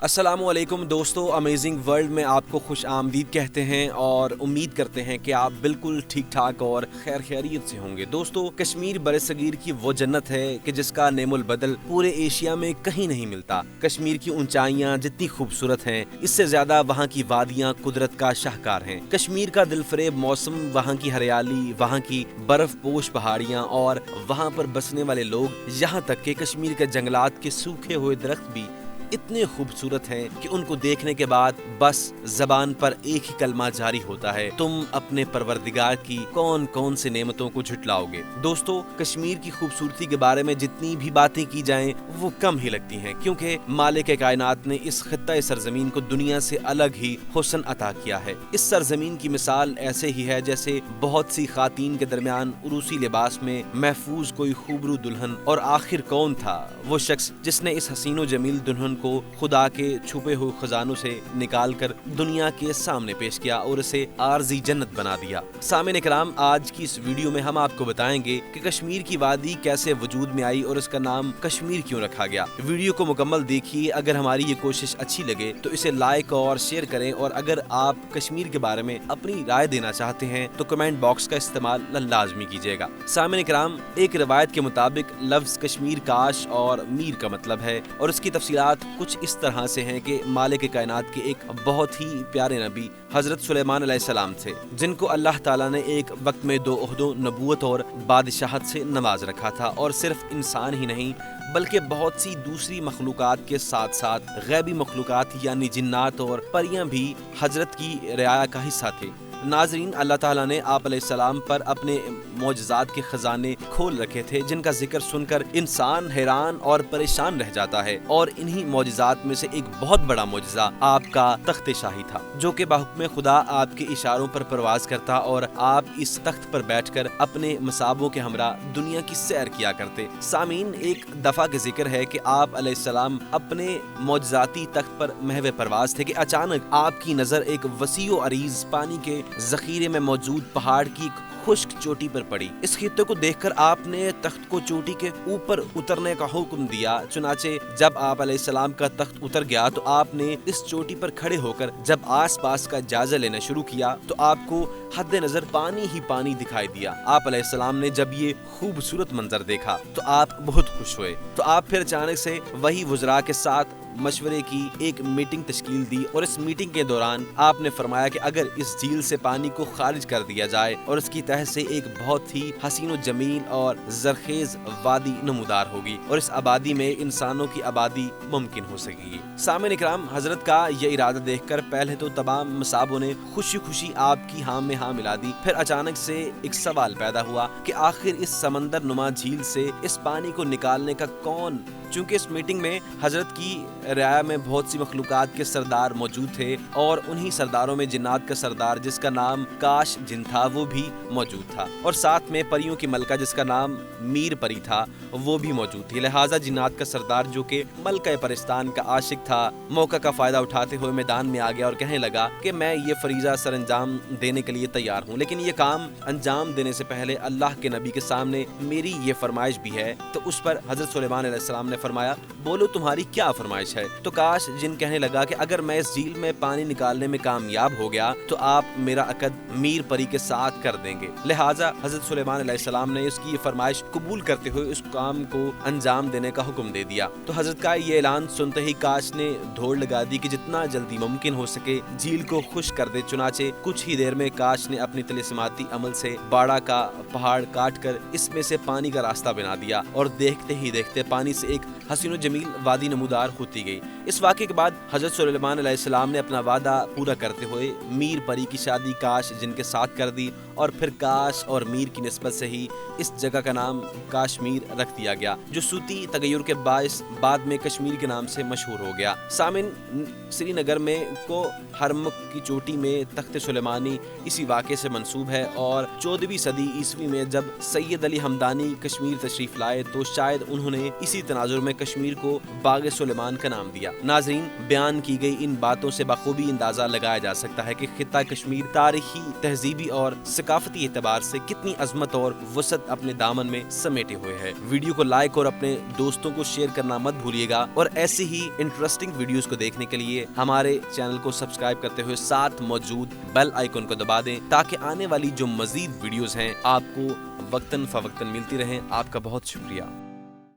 السلام علیکم دوستو، امیزنگ ورلڈ میں آپ کو خوش آمدید کہتے ہیں اور امید کرتے ہیں کہ آپ بالکل ٹھیک ٹھاک اور خیر خیریت سے ہوں گے۔ دوستو، کشمیر برصغیر کی وہ جنت ہے کہ جس کا نعم البدل پورے ایشیا میں کہیں نہیں ملتا۔ کشمیر کی اونچائیاں جتنی خوبصورت ہیں، اس سے زیادہ وہاں کی وادیاں قدرت کا شاہکار ہیں۔ کشمیر کا دل فریب موسم، وہاں کی ہریالی، وہاں کی برف پوش پہاڑیاں اور وہاں پر بسنے والے لوگ، یہاں تک کہ کشمیر کے جنگلات کے سوکھے ہوئے درخت بھی اتنے خوبصورت ہیں کہ ان کو دیکھنے کے بعد بس زبان پر ایک ہی کلمہ جاری ہوتا ہے: تم اپنے پروردگار کی کون کون سے نعمتوں کو جھٹلاؤ گے۔ دوستو، کشمیر کی خوبصورتی کے بارے میں جتنی بھی باتیں کی جائیں وہ کم ہی لگتی ہیں، کیونکہ مالک کائنات نے اس خطہ سرزمین کو دنیا سے الگ ہی حسن عطا کیا ہے۔ اس سرزمین کی مثال ایسے ہی ہے جیسے بہت سی خواتین کے درمیان عروسی لباس میں محفوظ کوئی خوبرو دلہن، اور آخر کون تھا وہ شخص جس نے اس حسین و جمیل دلہن کو خدا کے چھپے ہوئے خزانوں سے نکال کر دنیا کے سامنے پیش کیا اور اسے عارضی جنت بنا دیا۔ سامعین اکرام، آج کی اس ویڈیو میں ہم آپ کو بتائیں گے کہ کشمیر کی وادی کیسے وجود میں آئی اور اس کا نام کشمیر کیوں رکھا گیا۔ ویڈیو کو مکمل دیکھیے۔ اگر ہماری یہ کوشش اچھی لگے تو اسے لائک اور شیئر کریں، اور اگر آپ کشمیر کے بارے میں اپنی رائے دینا چاہتے ہیں تو کمنٹ باکس کا استعمال لازمی کیجیے گا۔ سامعین اکرام، ایک روایت کے مطابق لفظ کشمیر کاش اور میر کا مطلب ہے، اور اس کی تفصیلات کچھ اس طرح سے ہیں کہ مالک کائنات کے ایک بہت ہی پیارے نبی حضرت سلیمان علیہ السلام تھے، جن کو اللہ تعالیٰ نے ایک وقت میں 2 عہدوں، نبوت اور بادشاہت سے نواز رکھا تھا، اور صرف انسان ہی نہیں بلکہ بہت سی دوسری مخلوقات کے ساتھ ساتھ غیبی مخلوقات یعنی جنات اور پریاں بھی حضرت کی رعایا کا حصہ تھے۔ ناظرین، اللہ تعالیٰ نے آپ علیہ السلام پر اپنے معجزات کے خزانے کھول رکھے تھے، جن کا ذکر سن کر انسان حیران اور پریشان رہ جاتا ہے، اور انہی معجزات میں سے ایک بہت بڑا معجزہ آپ کا تخت شاہی تھا، جو کہ بحکم خدا آپ کے اشاروں پر پرواز کرتا اور آپ اس تخت پر بیٹھ کر اپنے مصابوں کے ہمراہ دنیا کی سیر کیا کرتے۔ سامعین، ایک دفعہ کے ذکر ہے کہ آپ علیہ السلام اپنے معجزاتی تخت پر محو پرواز تھے کہ اچانک آپ کی نظر ایک وسیع و عریض پانی کے ذخیرے میں موجود پہاڑ کی ایک خشک چوٹی پر پڑی۔ اس خطے کو دیکھ کر آپ نے تخت کو چوٹی کے اوپر اترنے کا حکم دیا۔ چنانچہ جب آپ علیہ السلام کا تخت اتر گیا تو آپ نے اس چوٹی پر کھڑے ہو کر جب آس پاس کا جائزہ لینا شروع کیا تو آپ کو حد نظر پانی ہی پانی دکھائی دیا۔ آپ علیہ السلام نے جب یہ خوبصورت منظر دیکھا تو آپ بہت خوش ہوئے، تو آپ پھر اچانک سے وہی وزراء کے ساتھ مشورے کی ایک میٹنگ تشکیل دی، اور اس میٹنگ کے دوران آپ نے فرمایا کہ اگر اس جھیل سے پانی کو خارج کر دیا جائے اور اس کی تہہ سے ایک بہت ہی حسین و جمیل اور زرخیز وادی نمودار ہوگی، اور اس آبادی میں انسانوں کی آبادی ممکن ہو سکے گی۔ سامعین اکرام، حضرت کا یہ ارادہ دیکھ کر پہلے تو تمام مصابوں نے خوشی خوشی آپ کی ہاں میں ہاں ملا دی۔ پھر اچانک سے ایک سوال پیدا ہوا کہ آخر اس سمندر نما جھیل سے اس پانی کو نکالنے کا کون؟ چونکہ اس میٹنگ میں حضرت کی رعایا میں بہت سی مخلوقات کے سردار موجود تھے، اور انہی سرداروں میں جنات کا سردار جس کا نام کاش جن تھا وہ بھی موجود تھا، اور ساتھ میں پریوں کی ملکہ جس کا نام میر پری تھا وہ بھی موجود تھی۔ لہٰذا جنات کا سردار جو کہ ملکہ پرستان کا عاشق تھا، موقع کا فائدہ اٹھاتے ہوئے میدان میں آ گیا اور کہنے لگا کہ میں یہ فریضہ سر انجام دینے کے لیے تیار ہوں، لیکن یہ کام انجام دینے سے پہلے اللہ کے نبی کے سامنے میری یہ فرمائش بھی ہے۔ تو اس پر حضرت سلیمان علیہ السلام نے فرمایا، بولو تمہاری کیا فرمائش ہے؟ تو کاش جن کہنے لگا کہ اگر میں اس جھیل میں پانی نکالنے میں کامیاب ہو گیا تو آپ میرا عقد میر پری کے ساتھ کر دیں گے۔ لہٰذا حضرت سلیمان علیہ السلام نے اس کی یہ فرمائش قبول کرتے ہوئے اس کام کو انجام دینے کا حکم دے دیا۔ تو حضرت کا یہ اعلان سنتے ہی کاش نے دوڑ لگا دی کہ جتنا جلدی ممکن ہو سکے جھیل کو خشک کر دے۔ چنانچہ کچھ ہی دیر میں کاش نے اپنی طلسماتی عمل سے باڑہ کا پہاڑ کاٹ کر اس میں سے پانی کا راستہ بنا دیا، اور دیکھتے ہی دیکھتے پانی سے ایک حسین و جمیل وادی نمودار ہوتی گئی۔ اس واقعے کے بعد حضرت سلیمان علیہ السلام نے اپنا وعدہ پورا کرتے ہوئے میر پری کی شادی کاش جن کے ساتھ کر دی، اور پھر کاش اور میر کی نسبت سے ہی اس جگہ کا نام کاشمیر رکھ دیا گیا، جو صوتی تغیر کے باعث بعد میں کشمیر کے نام سے مشہور ہو گیا۔ سامن، سری نگر میں کو ہرمک کی چوٹی میں تخت سلیمانی اسی واقعے سے منسوب ہے، اور 14ویں صدی عیسوی میں جب سید علی ہمدانی کشمیر تشریف لائے تو شاید انہوں نے اسی تناظر میں کشمیر کو باغ سلیمان کا نام دیا۔ ناظرین، بیان کی گئی ان باتوں سے بخوبی اندازہ لگایا جا سکتا ہے کہ خطہ کشمیر تاریخی، تہذیبی اور ثقافتی اعتبار سے کتنی عظمت اور وسعت اپنے دامن میں سمیٹے ہوئے ہے۔ ویڈیو کو لائک اور اپنے دوستوں کو شیئر کرنا مت بھولیے گا، اور ایسی ہی انٹرسٹنگ ویڈیوز کو دیکھنے کے لیے ہمارے چینل کو سبسکرائب کرتے ہوئے ساتھ موجود بیل آئیکن کو دبا دیں، تاکہ آنے والی جو مزید ویڈیوز ہیں آپ کو وقتاً فوقتاً ملتی رہیں۔ آپ کا بہت شکریہ۔